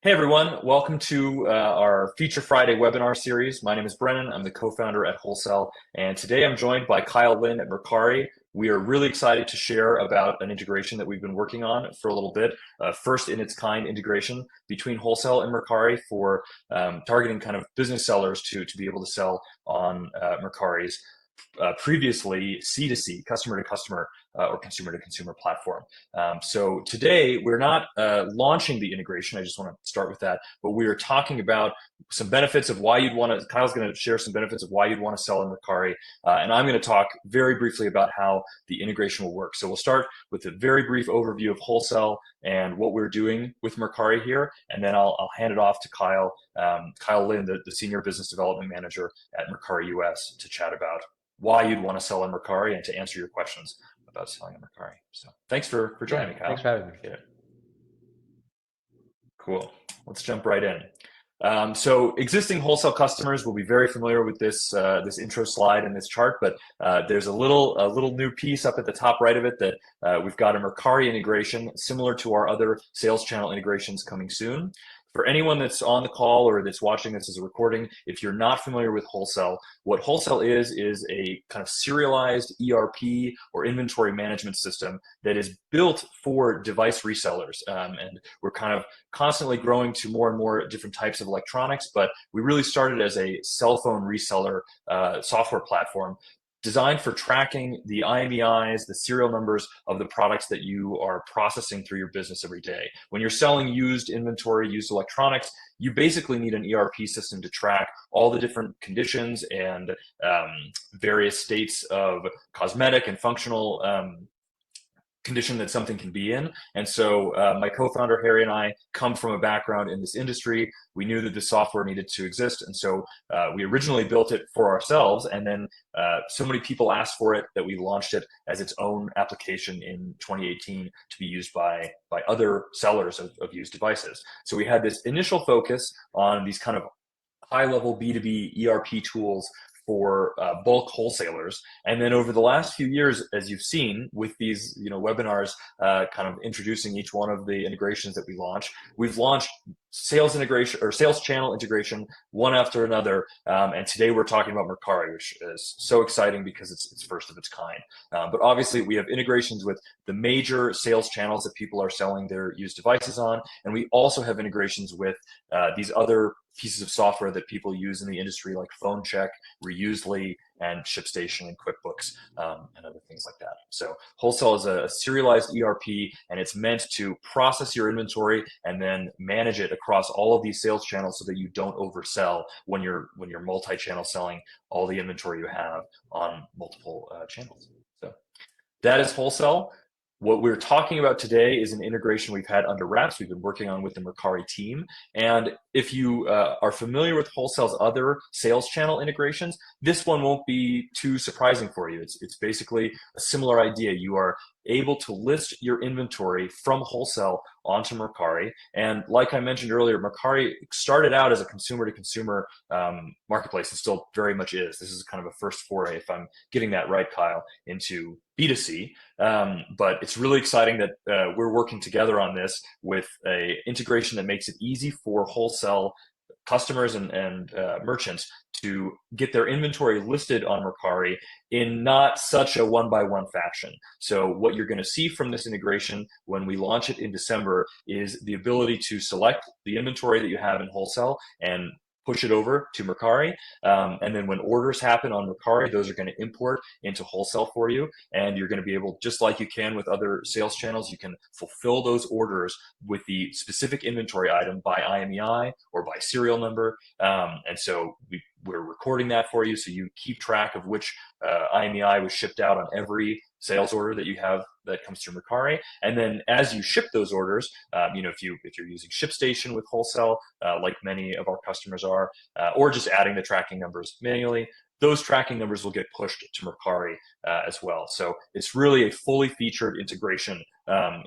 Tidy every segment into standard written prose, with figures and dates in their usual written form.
Hey everyone, welcome to our Feature Friday webinar series. My name is Brennan. I'm the co-founder at WholeCell, and today I'm joined by Kyle Lin at Mercari. We are really excited to share about an integration that we've been working on for a little bit. First in its kind integration between WholeCell and Mercari for targeting kind of business sellers to be able to sell on Mercari's previously C2C, customer to customer or consumer to consumer platform. So today we're not launching the integration. I just want to start with that, but we are talking about some benefits of why you'd want to. Kyle's going to share some benefits of why you'd want to sell in Mercari, and I'm going to talk very briefly about how the integration will work. So we'll start with a very brief overview of WholeCell and what we're doing with Mercari here, and then I'll hand it off to Kyle, Kyle Lin, the Senior Business Development Manager at Mercari US, to chat about why you'd want to sell in Mercari and to answer your questions about selling in Mercari. So thanks for joining me, Kyle. Thanks for having me. Yeah. Cool. Let's jump right in. So existing WholeCell customers will be very familiar with this this intro slide and this chart, but there's a little new piece up at the top right of it that we've got a Mercari integration similar to our other sales channel integrations coming soon. For anyone that's on the call or that's watching this as a recording, if you're not familiar with WholeCell, what WholeCell is a kind of serialized ERP or inventory management system that is built for device resellers. And we're kind of constantly growing to more and more different types of electronics, but we really started as a cell phone reseller software platform designed for tracking the IMEIs, the serial numbers of the products that you are processing through your business every day. When you're selling used inventory, used electronics, you basically need an ERP system to track all the different conditions and various states of cosmetic and functional condition that something can be in. And so my co-founder Harry and I come from a background in this industry. We knew that this software needed to exist, and so we originally built it for ourselves, and then so many people asked for it that we launched it as its own application in 2018 to be used by other sellers of used devices. So we had this initial focus on these kind of high-level B2B ERP tools for bulk wholesalers, and then over the last few years, as you've seen with these webinars, kind of introducing each one of the integrations that we launch, we've launched sales integration or sales channel integration one after another, and today we're talking about Mercari, which is so exciting because it's first of its kind. But obviously we have integrations with the major sales channels that people are selling their used devices on, and we also have integrations with these other pieces of software that people use in the industry like PhoneCheck, Reusely, and ShipStation and QuickBooks, and other things like that. So WholeCell is a serialized ERP, and it's meant to process your inventory and then manage it across all of these sales channels so that you don't oversell when you're multi-channel selling all the inventory you have on multiple channels. So that is WholeCell. What we're talking about today is an integration we've had under wraps. We've been working on with the Mercari team. And if you are familiar with WholeCell's other sales channel integrations, this one won't be too surprising for you. It's basically a similar idea. You are able to list your inventory from WholeCell onto Mercari. And like I mentioned earlier, Mercari started out as a consumer-to-consumer marketplace, and still very much is. This is kind of a first foray, if I'm getting that right, Kyle, into B2C. But it's really exciting that we're working together on this with a integration that makes it easy for WholeCell customers and merchants to get their inventory listed on Mercari in not such a one-by-one fashion. So what you're going to see from this integration when we launch it in December is the ability to select the inventory that you have in WholeCell and push it over to Mercari, and then when orders happen on Mercari, those are going to import into WholeCell for you, and you're going to be able, just like you can with other sales channels, you can fulfill those orders with the specific inventory item by IMEI or by serial number, and so we're recording that for you, so you keep track of which IMEI was shipped out on every sales order that you have that comes through Mercari. And then as you ship those orders, if you're using ShipStation with WholeCell, like many of our customers are, or just adding the tracking numbers manually, those tracking numbers will get pushed to Mercari as well. So it's really a fully featured integration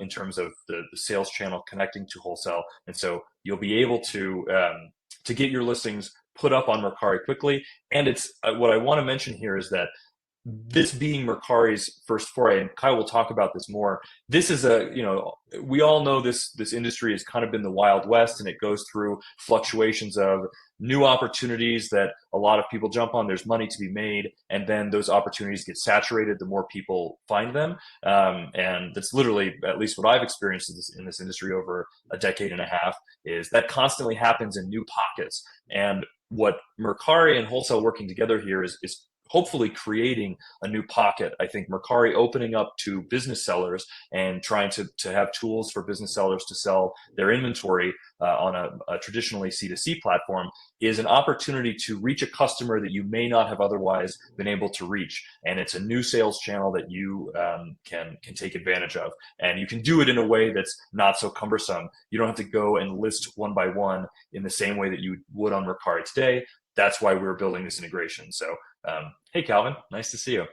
in terms of the sales channel connecting to WholeCell. And so you'll be able to get your listings put up on Mercari quickly. And it's what I want to mention here is that this being Mercari's first foray, and Kyle will talk about this more. This is we all know this industry has kind of been the Wild West, and it goes through fluctuations of new opportunities that a lot of people jump on. There's money to be made, and then those opportunities get saturated the more people find them. And that's literally, at least what I've experienced in this industry over a decade and a half, is that constantly happens in new pockets. And what Mercari and Wholesale working together here is hopefully creating a new pocket. I think Mercari opening up to business sellers and trying to have tools for business sellers to sell their inventory on a traditionally C2C platform is an opportunity to reach a customer that you may not have otherwise been able to reach. And it's a new sales channel that you can take advantage of. And you can do it in a way that's not so cumbersome. You don't have to go and list one by one in the same way that you would on Mercari today. That's why we're building this integration. So hey, Calvin, nice to see you.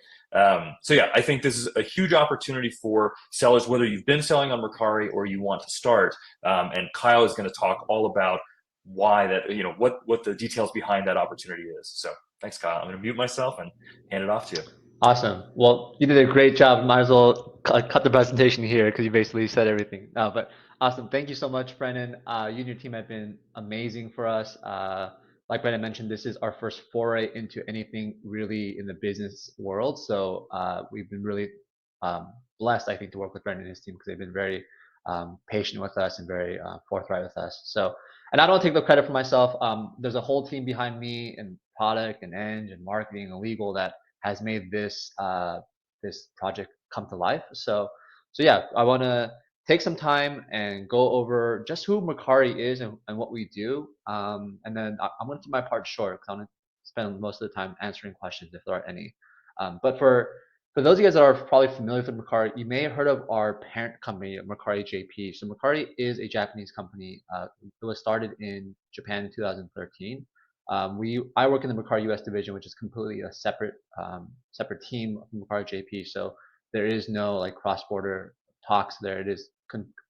So yeah, I think this is a huge opportunity for sellers, whether you've been selling on Mercari or you want to start. And Kyle is going to talk all about why that, what the details behind that opportunity is. So thanks, Kyle. I'm going to mute myself and hand it off to you. Awesome. Well, you did a great job. Might as well cut the presentation here because you basically said everything. No, but awesome. Thank you so much, Brennan. You and your team have been amazing for us. Like Brennan mentioned, this is our first foray into anything really in the business world. So we've been really blessed, I think, to work with Brennan and his team because they've been very patient with us and very forthright with us. So, and I don't take the credit for myself. There's a whole team behind me in product and eng and marketing and legal that has made this this project come to life. So yeah, I want to take some time and go over just who Mercari is and what we do. And then I'm going to keep my part short because I'm going to spend most of the time answering questions if there are any. But for those of you guys that are probably familiar with Mercari, you may have heard of our parent company, Mercari JP. So Mercari is a Japanese company. It was started in Japan in 2013. I work in the Mercari US division, which is completely a separate team from Mercari JP. So there is no like cross-border talks there. It is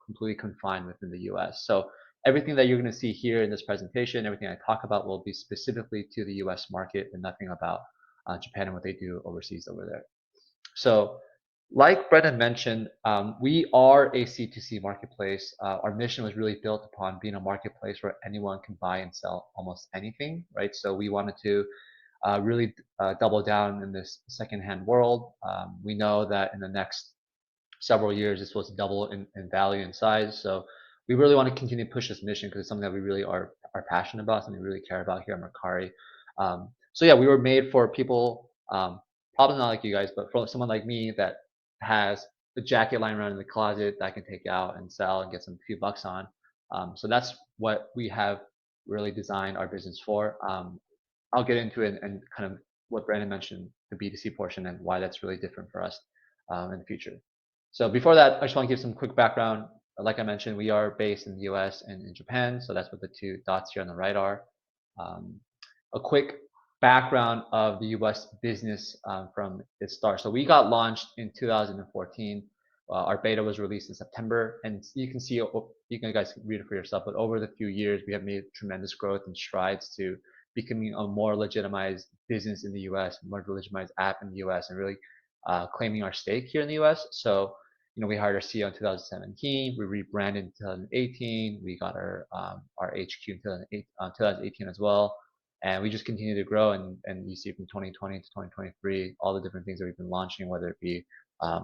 completely confined within the US. So everything that you're going to see here in this presentation, everything I talk about will be specifically to the US market and nothing about Japan and what they do overseas over there. So like Brennan mentioned, we are a C2C marketplace. Our mission was really built upon being a marketplace where anyone can buy and sell almost anything, right? So we wanted to really double down in this secondhand world. We know that in the next several years, this was double in value and size. So we really want to continue to push this mission because it's something that we really are passionate about, something we really care about here at Mercari. So yeah, we were made for people, probably not like you guys, but for someone like me that has a jacket lying around in the closet that I can take out and sell and get some few bucks on. So that's what we have really designed our business for. I'll get into it and kind of what Brandon mentioned, the B2C portion and why that's really different for us in the future. So before that, I just want to give some quick background. Like I mentioned, we are based in the US and in Japan. So that's what the two dots here on the right are. A quick background of the US business from its start. So we got launched in 2014. Our beta was released in September, and you can see, you guys can read it for yourself, but over the few years, we have made tremendous growth and strides to becoming a more legitimized business in the US, more legitimized app in the US, and really claiming our stake here in the US. So, we hired our CEO in 2017. We rebranded in 2018. We got our HQ in 2018 as well. And we just continue to grow. And you see from 2020 to 2023, all the different things that we've been launching, whether it be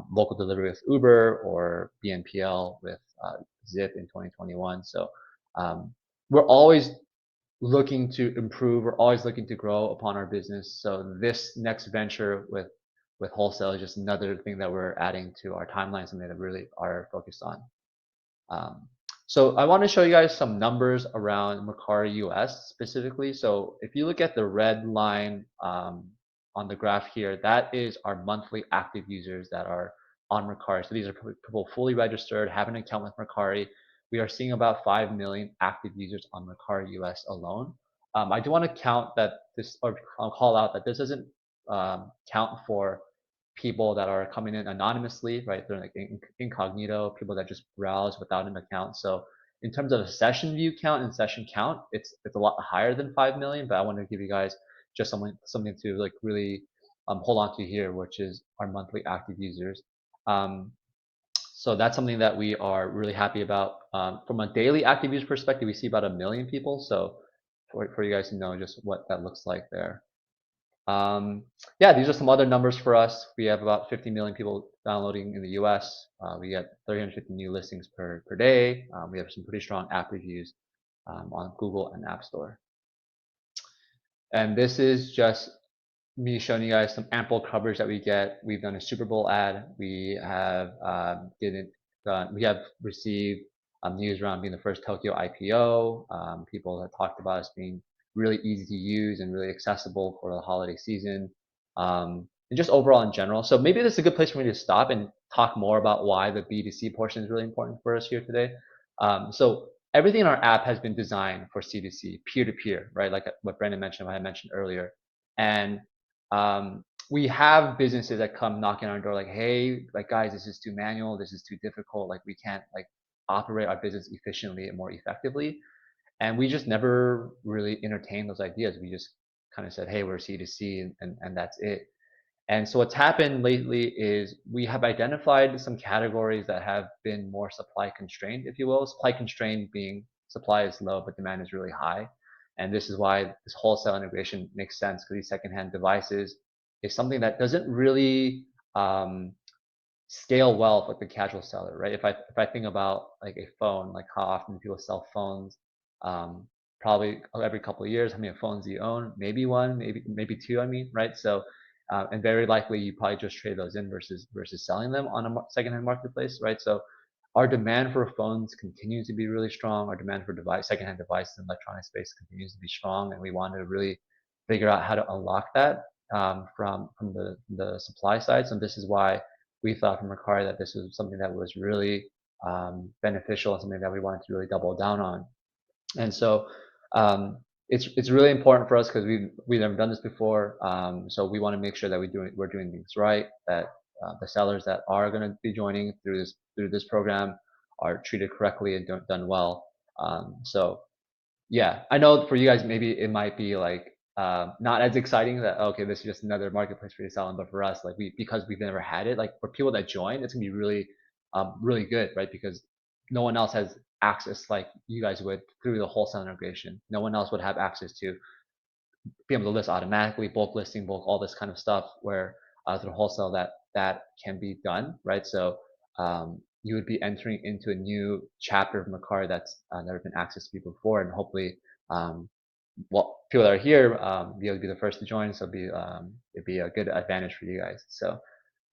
local delivery with Uber or BNPL with Zip in 2021. So we're always looking to improve. We're always looking to grow upon our business. So this next venture with Wholesale is just another thing that we're adding to our timeline, something that we really are focused on. So I want to show you guys some numbers around Mercari US specifically. So if you look at the red line on the graph here, that is our monthly active users that are on Mercari. So these are people fully registered, have an account with Mercari. We are seeing about 5 million active users on Mercari US alone. I do want to count that this, or I'll call out that this doesn't count for people that are coming in anonymously, right? They're like incognito, people that just browse without an account. So in terms of a session view count and session count, it's a lot higher than 5 million, but I want to give you guys just something to like really hold on to here, which is our monthly active users. So that's something that we are really happy about. From a daily active user perspective, we see about 1 million people. So for you guys to know just what that looks like there. Yeah, these are some other numbers for us. We have about 50 million people downloading in the US. We get 350 new listings per day. We have some pretty strong app reviews on Google and App Store. And this is just me showing you guys some ample coverage that we get. We've done a Super Bowl ad. We have we have received news around being the first Tokyo IPO. People have talked about us being really easy to use and really accessible for the holiday season, and just overall in general. So maybe this is a good place for me to stop and talk more about why the B2C portion is really important for us here today. So everything in our app has been designed for C2C, peer-to-peer, right? Like what Brendan mentioned, what I mentioned earlier. And we have businesses that come knocking on our door like, hey, like guys, this is too manual, this is too difficult, like we can't like operate our business efficiently and more effectively. And we just never really entertained those ideas. We just kind of said, hey, we're C2C, and that's it. And so what's happened lately is we have identified some categories that have been more supply constrained, if you will. Supply constrained being supply is low, but demand is really high. And this is why this wholesale integration makes sense, because these secondhand devices is something that doesn't really scale well with the casual seller, right? If I think about like a phone, like how often people sell phones, probably every couple of years, how many phones do you own? Maybe one, maybe two. I mean, right? So, and very likely you probably just trade those in versus selling them on a secondhand marketplace, right? So, our demand for phones continues to be really strong. Our demand for secondhand devices in electronic space continues to be strong, and we want to really figure out how to unlock that from the supply side. So this is why we thought from Mercari that this was something that was really beneficial and something that we wanted to really double down on. And so it's really important for us because we've never done this before. So we want to make sure that we're doing things right. That the sellers that are going to be joining through this program are treated correctly and done well. So yeah, I know for you guys maybe it might be like not as exciting that okay, this is just another marketplace for you to sell on, but for us, like because we've never had it, like for people that join, it's gonna be really really good, right? Because no one else has access like you guys would through the wholesale integration. No one else would have access to be able to list automatically, bulk listing, bulk all this kind of stuff where through wholesale that can be done, right? So you would be entering into a new chapter of Mercari that's never been accessed to you before, and hopefully people that are here be able to be the first to join, so it'd be a good advantage for you guys. So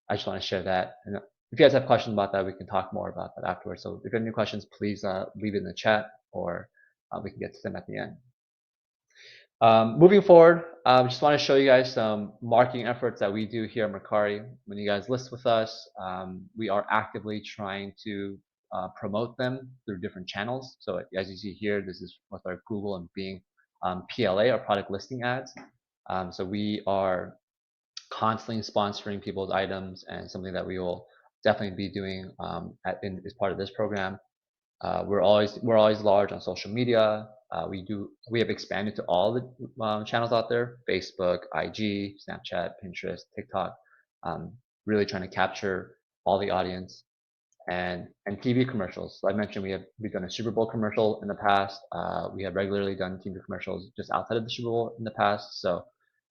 I just want to share that. And if you guys have questions about that, we can talk more about that afterwards. So if you have any questions, please leave it in the chat, or we can get to them at the end. Moving forward, I just want to show you guys some marketing efforts that we do here at Mercari. When you guys list with us, we are actively trying to promote them through different channels. So as you see here, this is with our Google and Bing PLA, our product listing ads. So we are constantly sponsoring people's items, and something that we will definitely be doing as part of this program. We're always large on social media. We have expanded to all the channels out there: Facebook, IG, Snapchat, Pinterest, TikTok. Really trying to capture all the audience, and TV commercials. So I mentioned we've done a Super Bowl commercial in the past. We have regularly done TV commercials just outside of the Super Bowl in the past. So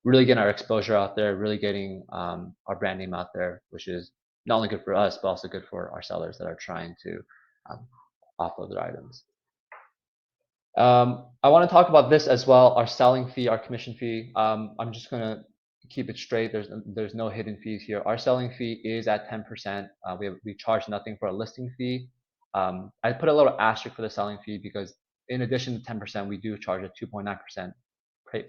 really getting our exposure out there, really getting our brand name out there, which is not only good for us but also good for our sellers that are trying to offload their items. I want to talk about this as well, our selling fee, our commission fee. I'm just going to keep it straight. There's no hidden fees here. Our selling fee is at 10%. We charge nothing for a listing fee. I put a little asterisk for the selling fee because in addition to 10%, we do charge a 2.9%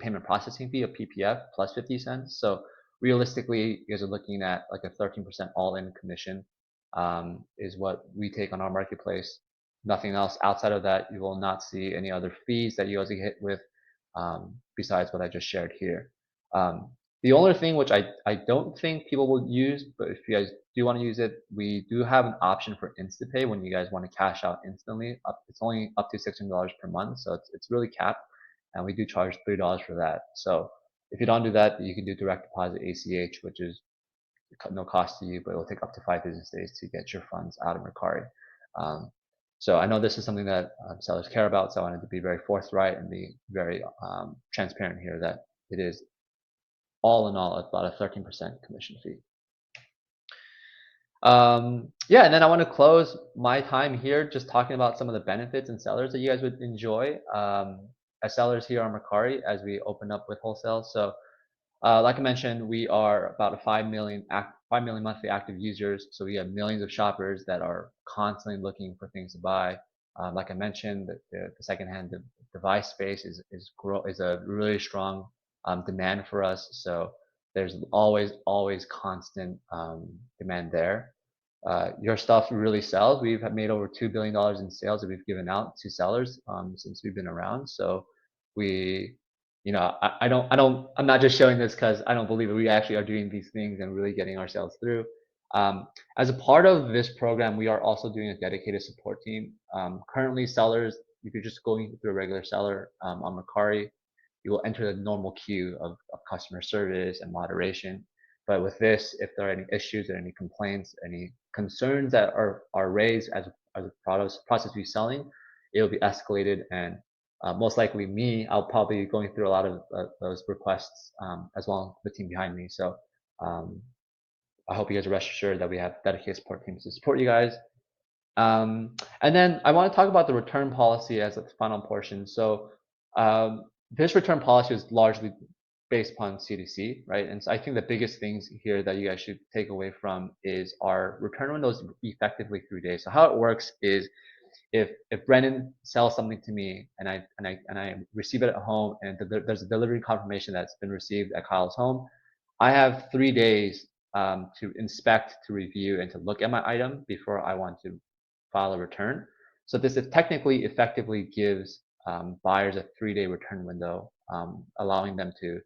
payment processing fee, a PPF, plus 50 cents. So realistically, you guys are looking at like a 13% all-in commission is what we take on our marketplace. Nothing else outside of that. You will not see any other fees that you guys get hit with besides what I just shared here. The only thing which I don't think people will use, but if you guys do want to use it, we do have an option for InstaPay when you guys want to cash out instantly. It's only up to $600 per month, so it's really capped, and we do charge $3 for that. So If you don't do that, you can do direct deposit ACH, which is no cost to you, but it will take up to 5 business days to get your funds out of Mercari. So I know this is something that sellers care about, so I wanted to be very forthright and be very transparent here that it is all in all about a 13% commission fee. Yeah, and then I want to close my time here just talking about some of the benefits and sellers that you guys would enjoy as sellers here on Mercari as we open up with wholesale. So like I mentioned, we are about a 5 million monthly active users. So we have millions of shoppers that are constantly looking for things to buy. Like I mentioned, the secondhand device space is a really strong demand for us. So there's always constant demand there. Your stuff really sells. We've made over $2 billion in sales that we've given out to sellers since we've been around. So we, I'm not just showing this because I don't believe that we actually are doing these things and really getting our sales through. As a part of this program, we are also doing a dedicated support team. Currently, sellers, if you're just going through a regular seller on Mercari, you will enter the normal queue of customer service and moderation. But with this, if there are any issues or any complaints, any concerns that are raised as a process we're selling, it will be escalated, and most likely I'll probably be going through a lot of those requests as well as the team behind me. So I hope you guys are rest assured that we have dedicated support teams to support you guys. And then I want to talk about the return policy as the final portion. So this return policy is largely based upon C2C, right? And so I think the biggest things here that you guys should take away from is our return windows effectively 3 days. So how it works is if Brennan sells something to me and I receive it at home and there's a delivery confirmation that's been received at Kyle's home, I have 3 days to inspect, to review, and to look at my item before I want to file a return. So this technically effectively gives buyers a 3-day return window, allowing them to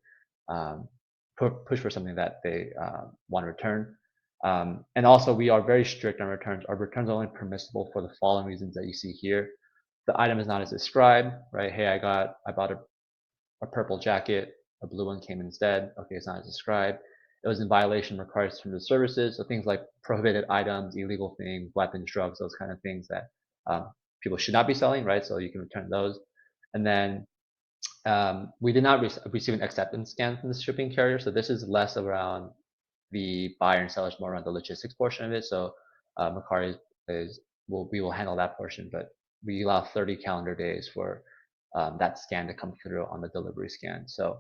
push for something that they want to return. And also, we are very strict on returns. Our returns are only permissible for the following reasons that you see here. The item is not as described, right? Hey, I bought a purple jacket, a blue one came instead. Okay, it's not as described. It was in violation of required terms of services. So things like prohibited items, illegal things, weapons, drugs, those kind of things that people should not be selling, right? So you can return those. And then we did not receive an acceptance scan from the shipping carrier. So this is less around the buyer and sellers, more around the logistics portion of it. So Mercari we will handle that portion, but we allow 30 calendar days for that scan to come through on the delivery scan. So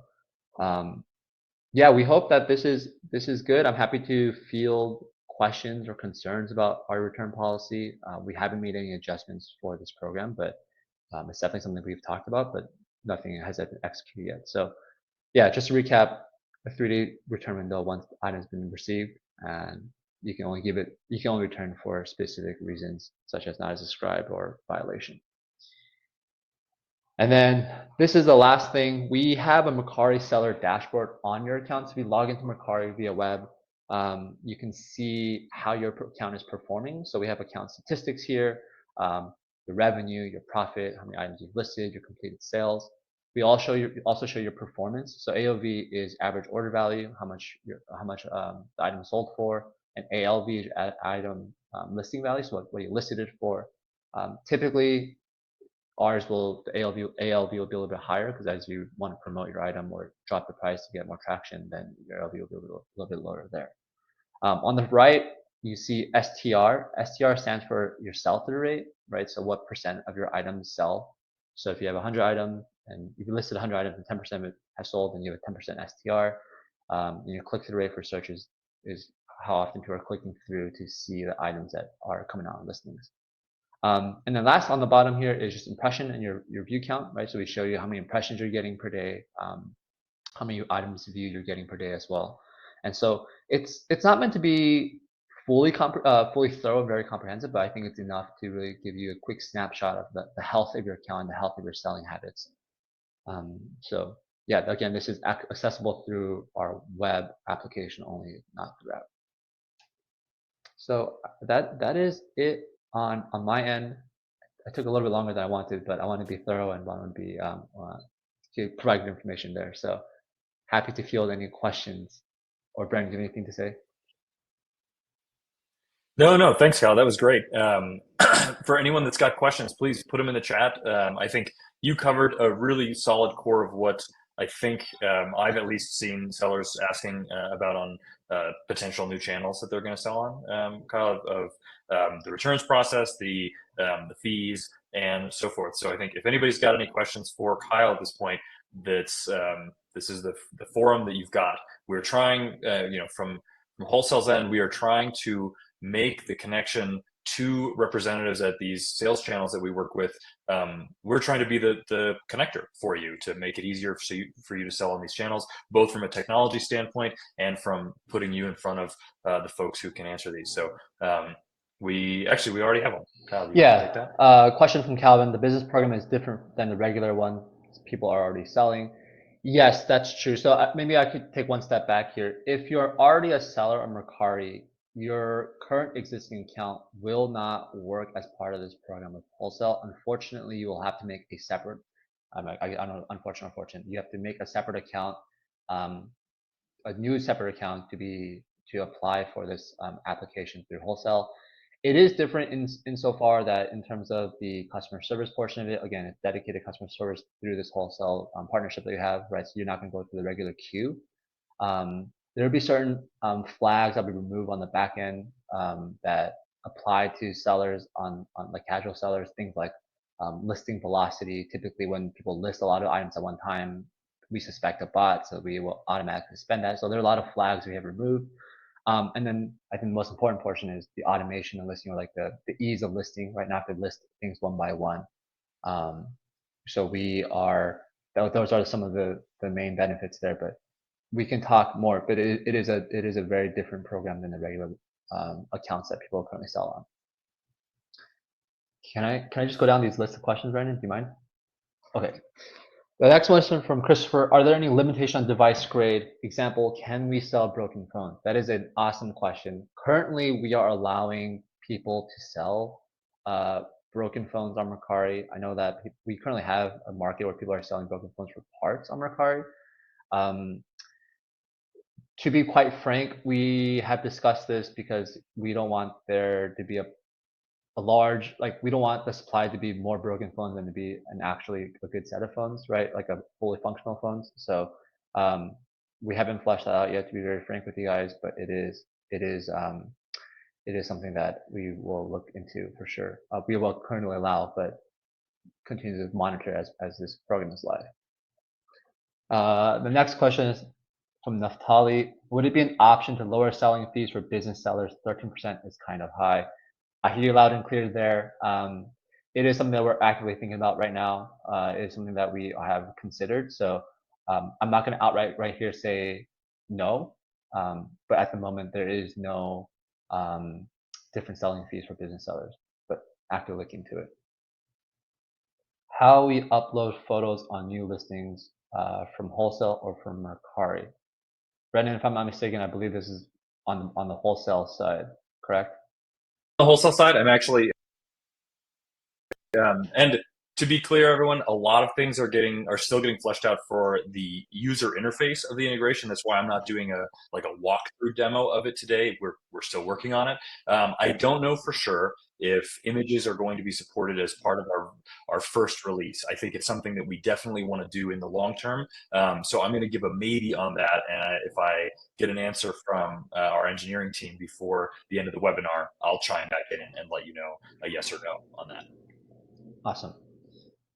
yeah, we hope that this is good. I'm happy to field questions or concerns about our return policy. We haven't made any adjustments for this program, but it's definitely something we've talked about, but nothing has been executed yet. So yeah, just to recap, a 3-day return window once the item has been received, and you can only return for specific reasons such as not as described or violation. And then this is the last thing. We have a Mercari seller dashboard on your account. So if you log into Mercari via web, you can see how your account is performing. So we have account statistics here, your revenue, your profit, how many items you've listed, your completed sales. We also show your performance. So AOV is average order value, how much the item sold for, and ALV is item listing value, so what you listed it for. Typically, the ALV will be a little bit higher because as you want to promote your item or drop the price to get more traction, then your ALV will be a little bit lower there. On the right, you see STR. STR stands for your sell-through rate, right? So what percent of your items sell. So if you have 100 items and if you listed 100 items and 10% of it has sold, then you have a 10% STR. Your click-through rate for search is how often people are clicking through to see the items that are coming out on listings. And then last on the bottom here is just impression and your view count, right? So we show you how many impressions you're getting per day, how many items viewed you're getting per day as well. And so it's not meant to be fully thorough and very comprehensive, but I think it's enough to really give you a quick snapshot of the health of your account and the health of your selling habits. So yeah, again, this is accessible through our web application only, not through app. So that is it on my end. I took a little bit longer than I wanted, but I want to be thorough and want to be to provide information there. So happy to field any questions. Or Brandon, do you have anything to say? No, thanks, Kyle. That was great. For anyone that's got questions, please put them in the chat. I think you covered a really solid core of what I think I've at least seen sellers asking about on potential new channels that they're going to sell on, Kyle, of the returns process, the fees, and so forth. So I think if anybody's got any questions for Kyle at this point, that's this is the forum that you've got. We're trying, from Wholesale's end, we are trying to make the connection to representatives at these sales channels that we work with. We're trying to be the connector for you to make it easier for you to sell on these channels, both from a technology standpoint and from putting you in front of the folks who can answer these. So we already have one. Kyle, you want to take that? Question from Calvin. The business program is different than the regular one. People are already selling. Yes, that's true. So maybe I could take one step back here. If you're already a seller on Mercari, your current existing account will not work as part of this program with Wholesale. Unfortunately, you will have to make a separate, I don't know, unfortunate or fortunate, you have to make a separate account, a new separate account to apply for this application through Wholesale. It is different insofar that in terms of the customer service portion of it, again, it's dedicated customer service through this Wholesale partnership that you have, right? So you're not going to go through the regular queue. There will be certain flags that will be removed on the back end that apply to sellers on like casual sellers, things like listing velocity. Typically, when people list a lot of items at one time, we suspect a bot, so we will automatically suspend that. So there are a lot of flags we have removed. And then I think the most important portion is the automation of listing, or like the ease of listing, right? Not to list things one by one. So those are some of the main benefits there, but we can talk more, but it is a very different program than the regular accounts that people currently sell on. Can I just go down these list of questions, Brandon? Do you mind? Okay. The next question from Christopher: are there any limitation on device grade? Example, can we sell broken phones? That is an awesome question. Currently, we are allowing people to sell broken phones on Mercari. I know that we currently have a market where people are selling broken phones for parts on Mercari. To be quite frank, we have discussed this because we don't want there to be a large, like we don't want the supply to be more broken phones than to be actually a good set of phones, right? Like a fully functional phones. So we haven't fleshed that out yet, to be very frank with you guys, but it is something that we will look into for sure. We will currently allow, but continue to monitor as this program is live. The next question is from Naftali: would it be an option to lower selling fees for business sellers? 13% is kind of high. I hear you loud and clear there. It is something that we're actively thinking about right now. It is something that we have considered. So I'm not going to outright right here say no, but at the moment there is no different selling fees for business sellers, but actively looking into it. How we upload photos on new listings from Wholesale or from Mercari? Brendan, if I'm not mistaken, I believe this is on the Wholesale side, correct? On the Wholesale side, I'm actually, and to be clear, everyone, a lot of things are still getting fleshed out for the user interface of the integration. That's why I'm not doing a walkthrough demo of it today. We're still working on it. I don't know for sure if images are going to be supported as part of our first release. I think it's something that we definitely want to do in the long term. So I'm going to give a maybe on that, and if I get an answer from our engineering team before the end of the webinar, I'll chime back in and let you know a yes or no on that. Awesome.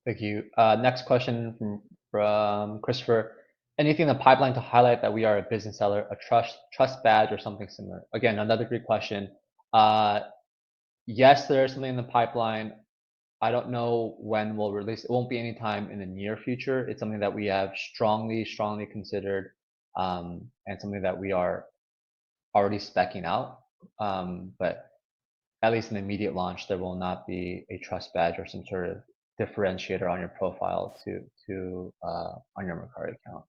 Thank you. Next question from Christopher: anything in the pipeline to highlight that we are a business seller, a trust badge, or something similar? Again, another great question. Yes, there is something in the pipeline. I don't know when we'll release. It won't be anytime in the near future. It's something that we have strongly considered, and something that we are already speccing out. But at least in the immediate launch, there will not be a trust badge or some sort of differentiator on your profile to on your Mercari account.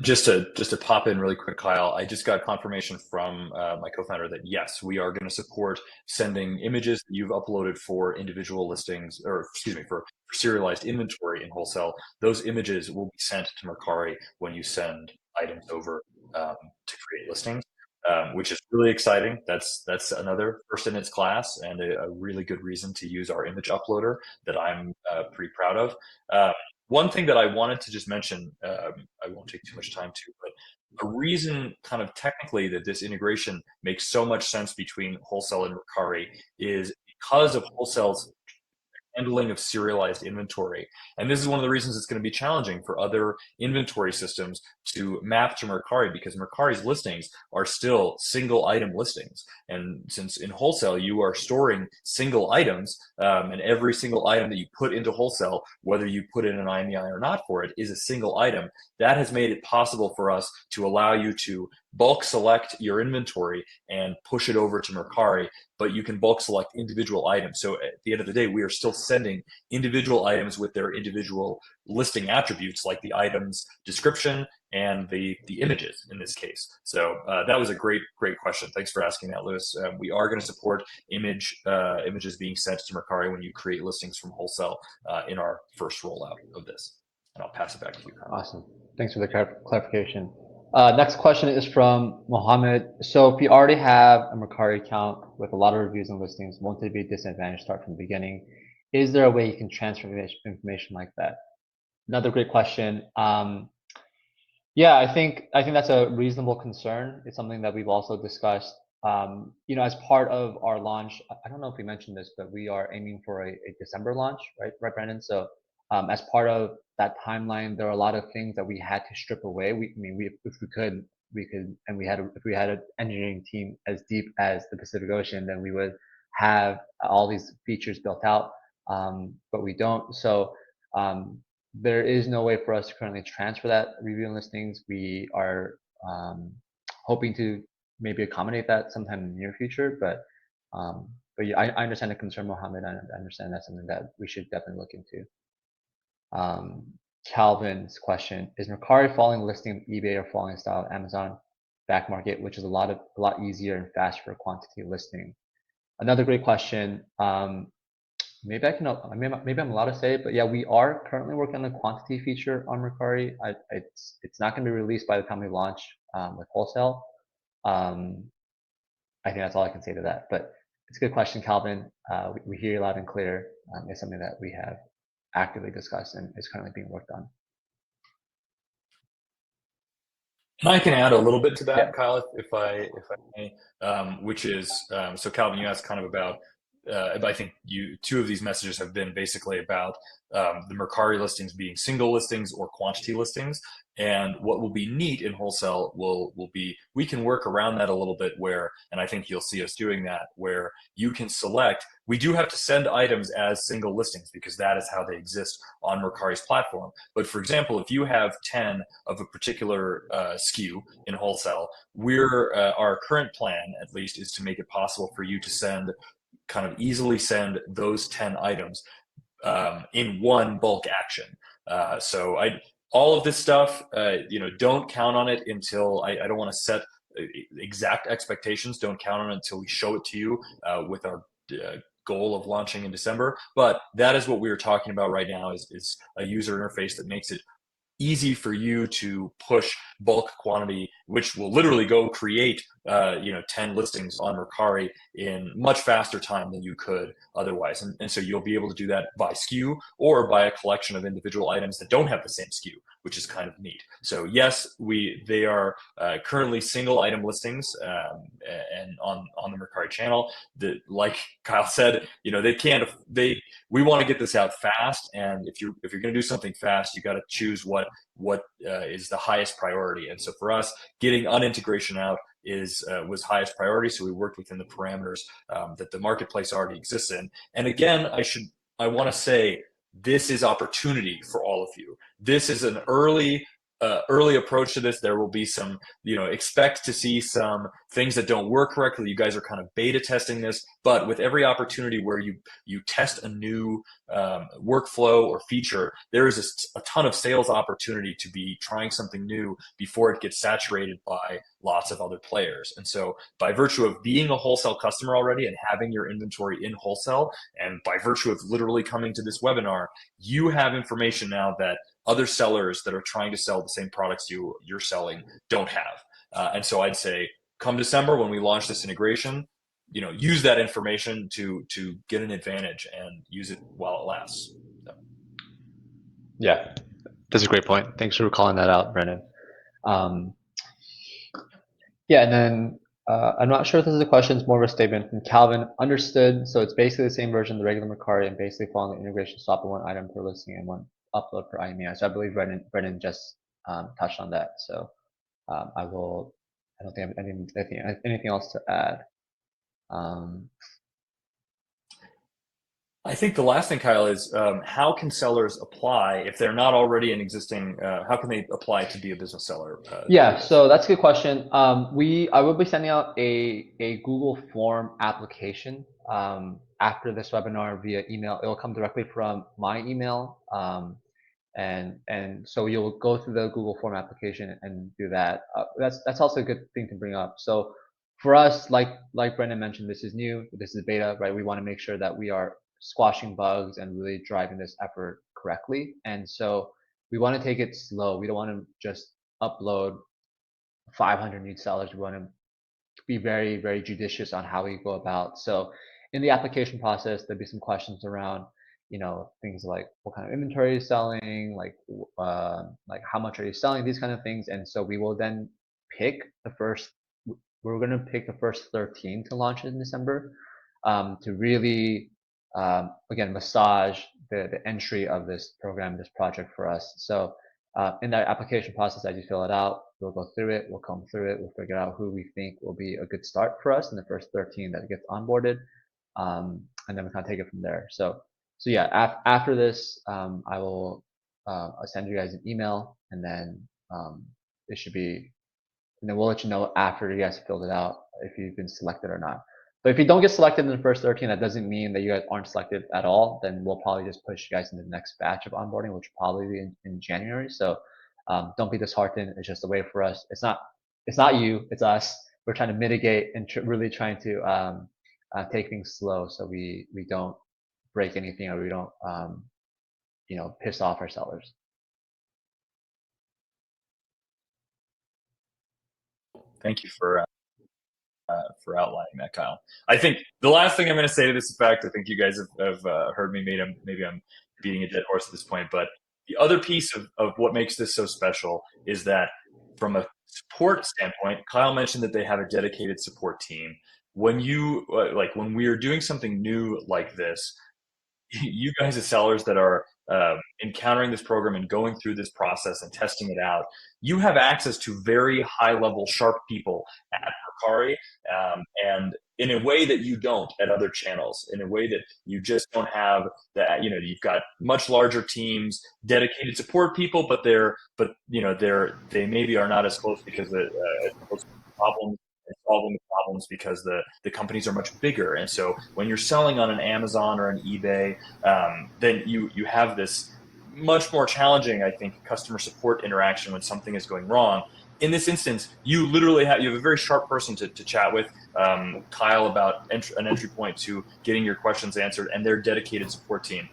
Just to pop in really quick, Kyle, I just got confirmation from my co-founder that yes, we are going to support sending images that you've uploaded for individual listings, or excuse me, for serialized inventory in wholesale. Those images will be sent to Mercari when you send items over to create listings, which is really exciting. That's another first in its class and a really good reason to use our image uploader that I'm pretty proud of. Uh, One thing that I wanted to just mention, I won't take too much time to, but a reason kind of technically that this integration makes so much sense between wholesale and Mercari is because of wholesale's handling of serialized inventory. And this is one of the reasons it's going to be challenging for other inventory systems to map to Mercari, because Mercari's listings are still single item listings. And since in wholesale, you are storing single items, and every single item that you put into wholesale, whether you put in an IMEI or not for it, is a single item, that has made it possible for us to allow you to bulk select your inventory and push it over to Mercari, but you can bulk select individual items. So at the end of the day, we are still sending individual items with their individual listing attributes, like the item's description and the images in this case. So that was a great question. Thanks for asking that, Lewis. We are going to support images being sent to Mercari when you create listings from wholesale in our first rollout of this. And I'll pass it back to you, Kyle. Awesome. Thanks for the clarification. Next question is from Mohammed. So if you already have a Mercari account with a lot of reviews and listings, won't it be a disadvantage to start from the beginning? Is there a way you can transfer information like that? Another great question. Yeah, I think that's a reasonable concern. It's something that we've also discussed. As part of our launch, I don't know if we mentioned this, but we are aiming for a December launch, right, Brandon? So, as part of that timeline, there are a lot of things that we had to strip away. If we could, and if we had an engineering team as deep as the Pacific Ocean, then we would have all these features built out. But we don't. So, there is no way for us to currently transfer that review and listings. We are hoping to maybe accommodate that sometime in the near future, but yeah, I understand the concern, Mohammed. I understand that's something that we should definitely look into. Calvin's question: is Mercari following listing of eBay or following style of Amazon back market, which is a lot easier and faster for quantity listing? Another great question. Maybe I'm allowed to say it, but yeah, we are currently working on the quantity feature on Mercari. It's not going to be released by the time we launch with wholesale. I think that's all I can say to that. But it's a good question, Calvin. We hear you loud and clear. It's something that we have actively discussed and is currently being worked on. And I can add a little bit to Yeah. that, Kyle, if I may, which is so Calvin, you asked kind of about. I think two of these messages have been basically about the Mercari listings being single listings or quantity listings. And what will be neat in wholesale will be we can work around that a little bit where, and I think you'll see us doing that, where you can select. We do have to send items as single listings because that is how they exist on Mercari's platform. But for example, if you have 10 of a particular SKU in wholesale, our current plan at least is to make it possible for you to kind of easily send those 10 items in one bulk action. So all of this stuff, don't count on it until I don't want to set exact expectations. Don't count on it until we show it to you with our goal of launching in December. But that is what we are talking about right now is a user interface that makes it easy for you to push bulk quantity, which will literally go create 10 listings on Mercari in much faster time than you could otherwise. And so you'll be able to do that by SKU or by a collection of individual items that don't have the same SKU, which is kind of neat. So yes, they are currently single item listings and on the Mercari channel. Like Kyle said, we want to get this out fast, and if you're going to do something fast, you got to choose what is the highest priority. And so for us, getting unintegration out was highest priority. So we worked within the parameters that the marketplace already exists in. And again, I want to say this is opportunity for all of you. This is an early early approach to this. There will be some, expect to see some things that don't work correctly. You guys are kind of beta testing this, but with every opportunity where you test a new workflow or feature, there is a ton of sales opportunity to be trying something new before it gets saturated by lots of other players. And so by virtue of being a wholesale customer already and having your inventory in wholesale, and by virtue of literally coming to this webinar, you have information now that other sellers that are trying to sell the same products you're selling don't have. And so I'd say come December when we launch this integration, use that information to get an advantage and use it while it lasts. So. Yeah, that's a great point. Thanks for calling that out, Brennan. Yeah, and then I'm not sure if this is a question, it's more of a statement from Calvin. Understood. So it's basically the same version of the regular Mercari and basically following the integration stop at one item per listing and one upload per IMEI. So I believe Brennan just touched on that. So I don't think I have anything else to add. I think the last thing, Kyle, is how can sellers apply if they're not already an existing? How can they apply to be a business seller? Yeah, so that's a good question. I will be sending out a Google form application after this webinar via email. It will come directly from my email, and so you'll go through the Google form application and do that. That's also a good thing to bring up. So for us, like Brendan mentioned, this is new. This is beta, right? We want to make sure that we are squashing bugs and really driving this effort correctly. And so we want to take it slow. We don't want to just upload 500 new sellers. We want to be very, very judicious on how we go about. So in the application process, there'll be some questions around, things like what kind of inventory are you selling, like how much are you selling, these kind of things. And so we will then we're going to pick the first 13 to launch in December to really, again, massage the entry of this program, this project for us. So in that application process, as you fill it out, we'll go through it, we'll comb through it, we'll figure out who we think will be a good start for us in the first 13 that gets onboarded, and then we kind of take it from there. So yeah, after this, I will I'll send you guys an email, and then it should be, and then we'll let you know after you guys filled it out if you've been selected or not. But if you don't get selected in the first 13, that doesn't mean that you guys aren't selected at all. Then we'll probably just push you guys into the next batch of onboarding, which will probably be in January. So don't be disheartened. It's just a way for us. It's not you. It's us. We're trying to mitigate and really trying to take things slow so we don't break anything or we don't piss off our sellers. Thank you for outlining that, Kyle. I think the last thing I'm going to say to this effect, I think you guys have heard me. Maybe I'm beating a dead horse at this point, but the other piece of what makes this so special is that from a support standpoint, Kyle mentioned that they have a dedicated support team. When when we are doing something new like this, you guys as sellers that are encountering this program and going through this process and testing it out, you have access to very high level, sharp people at Mercari, and in a way that you don't at other channels, in a way that you just don't have that, you've got much larger teams, dedicated support people, but they maybe are not as close because as close to problems and solving the problems because the companies are much bigger. And so when you're selling on an Amazon or an eBay, then you have this much more challenging, I think, customer support interaction when something is going wrong. In this instance, you literally have a very sharp person to chat with, Kyle, about an entry point to getting your questions answered, and their dedicated support team.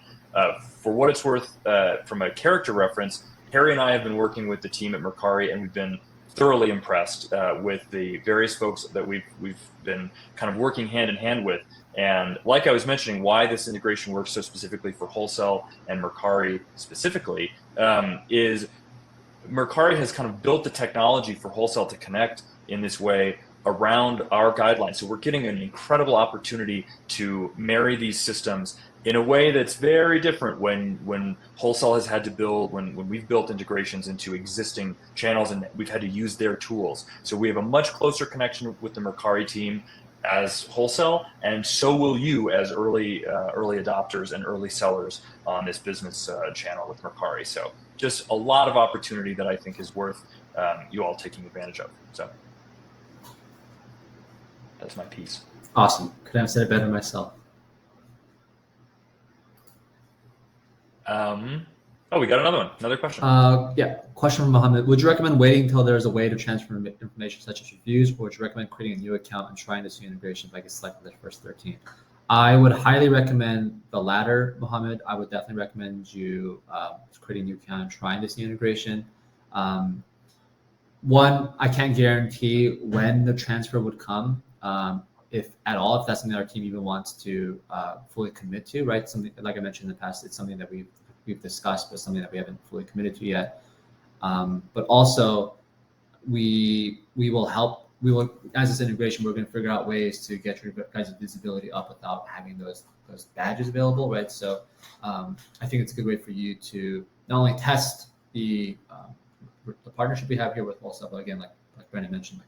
For what it's worth, from a character reference, Harry and I have been working with the team at Mercari, and we've been thoroughly impressed with the various folks that we've been kind of working hand in hand with. And like I was mentioning, why this integration works so specifically for wholesale and Mercari specifically is Mercari has kind of built the technology for wholesale to connect in this way around our guidelines. So we're getting an incredible opportunity to marry these systems in a way that's very different when wholesale has had to build, when we've built integrations into existing channels and we've had to use their tools. So we have a much closer connection with the Mercari team. as wholesale, and so will you as early adopters and early sellers on this business channel with Mercari. So just a lot of opportunity that I think is worth you all taking advantage of. So that's my piece. Awesome. Couldn't have said it better myself. Oh, we got another one. Another question. Yeah, question from Mohammed. Would you recommend waiting until there's a way to transfer information such as reviews, or would you recommend creating a new account and trying this new integration if I get selected the first 13? I would highly recommend the latter, Mohammed. I would definitely recommend you creating a new account and trying this new integration. One, I can't guarantee when the transfer would come, if at all, if that's something that our team even wants to fully commit to, right? Something like I mentioned in the past, it's something that we've discussed, but something that we haven't fully committed to yet. But also, we will help. We will, as this integration, we're going to figure out ways to get your guys' visibility up without having those badges available, right? So I think it's a good way for you to not only test the partnership we have here with WholeCell, but again, like Brendan mentioned,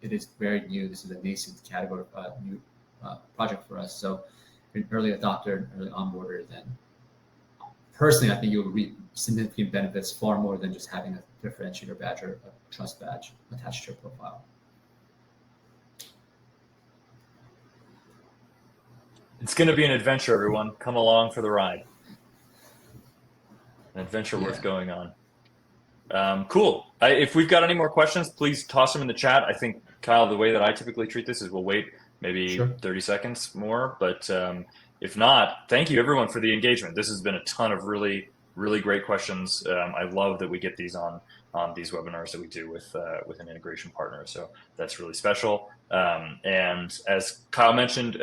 it is very new. This is a nascent category, new project for us. So, if you're an early adopter, an early onboarder, then personally, I think you'll reap significant benefits far more than just having a differentiator badge or a trust badge attached to your profile. It's going to be an adventure, everyone. Come along for the ride. An adventure worth going on. Cool. If we've got any more questions, please toss them in the chat. I think, Kyle, the way that I typically treat this is we'll wait maybe 30 seconds more. But if not, thank you, everyone, for the engagement. This has been a ton of really, really great questions. I love that we get these on these webinars that we do with an integration partner. So that's really special. And as Kyle mentioned,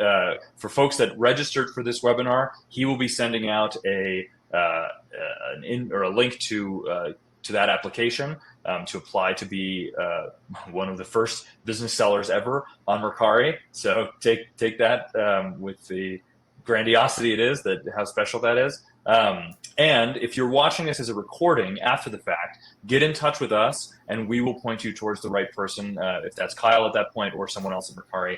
for folks that registered for this webinar, he will be sending out a link to that application to apply to be one of the first business sellers ever on Mercari. So take that with the grandiosity it is, that how special that is. And if you're watching this as a recording after the fact, get in touch with us and we will point you towards the right person, if that's Kyle at that point or someone else at Mercari,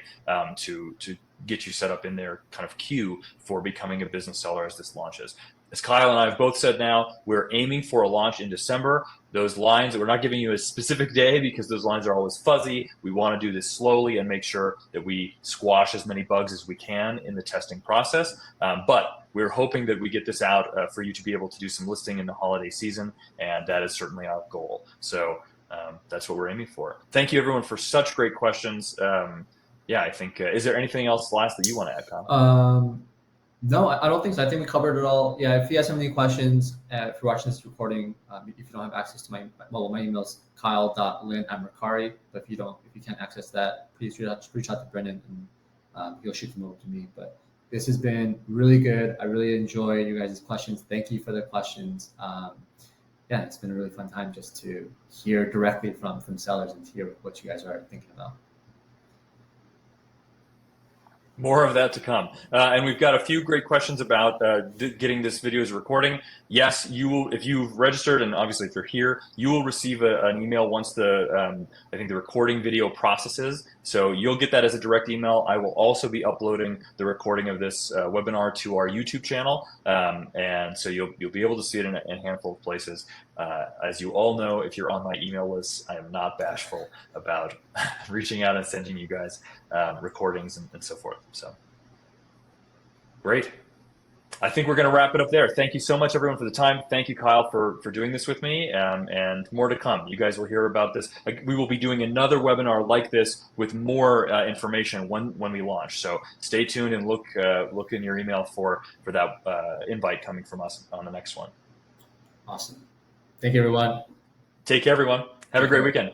to get you set up in their kind of queue for becoming a business seller as this launches. As Kyle and I have both said now, we're aiming for a launch in December. Those lines, we're not giving you a specific day because those lines are always fuzzy. We want to do this slowly and make sure that we squash as many bugs as we can in the testing process. But we're hoping that we get this out for you to be able to do some listing in the holiday season, and that is certainly our goal. So that's what we're aiming for. Thank you, everyone, for such great questions. Yeah, I think, is there anything else last that you want to add, Kyle? No, I don't think so. I think we covered it all. Yeah, if you guys have any questions, if you're watching this recording, if you don't have access to my email is kyle.lin@mercari. But if you can't access that, please reach out to Brendan and he'll shoot them over to me. But this has been really good. I really enjoy you guys' questions. Thank you for the questions. Yeah, it's been a really fun time just to hear directly from sellers and to hear what you guys are thinking about. More of that to come. And we've got a few great questions about getting this video as a recording. Yes, you will, if you've registered, and obviously if you're here, you will receive an email once I think the recording video processes. So you'll get that as a direct email. I will also be uploading the recording of this webinar to our YouTube channel. And so you'll be able to see it in a handful of places. As you all know, if you're on my email list, I am not bashful about reaching out and sending you guys recordings and so forth. So great. I think we're going to wrap it up there. Thank you so much, everyone, for the time. Thank you, Kyle, for doing this with me, and more to come. You guys will hear about this. We will be doing another webinar like this with more information when we launch. So stay tuned and look in your email for that invite coming from us on the next one. Awesome. Thank you, everyone. Take care, everyone. Have a great weekend.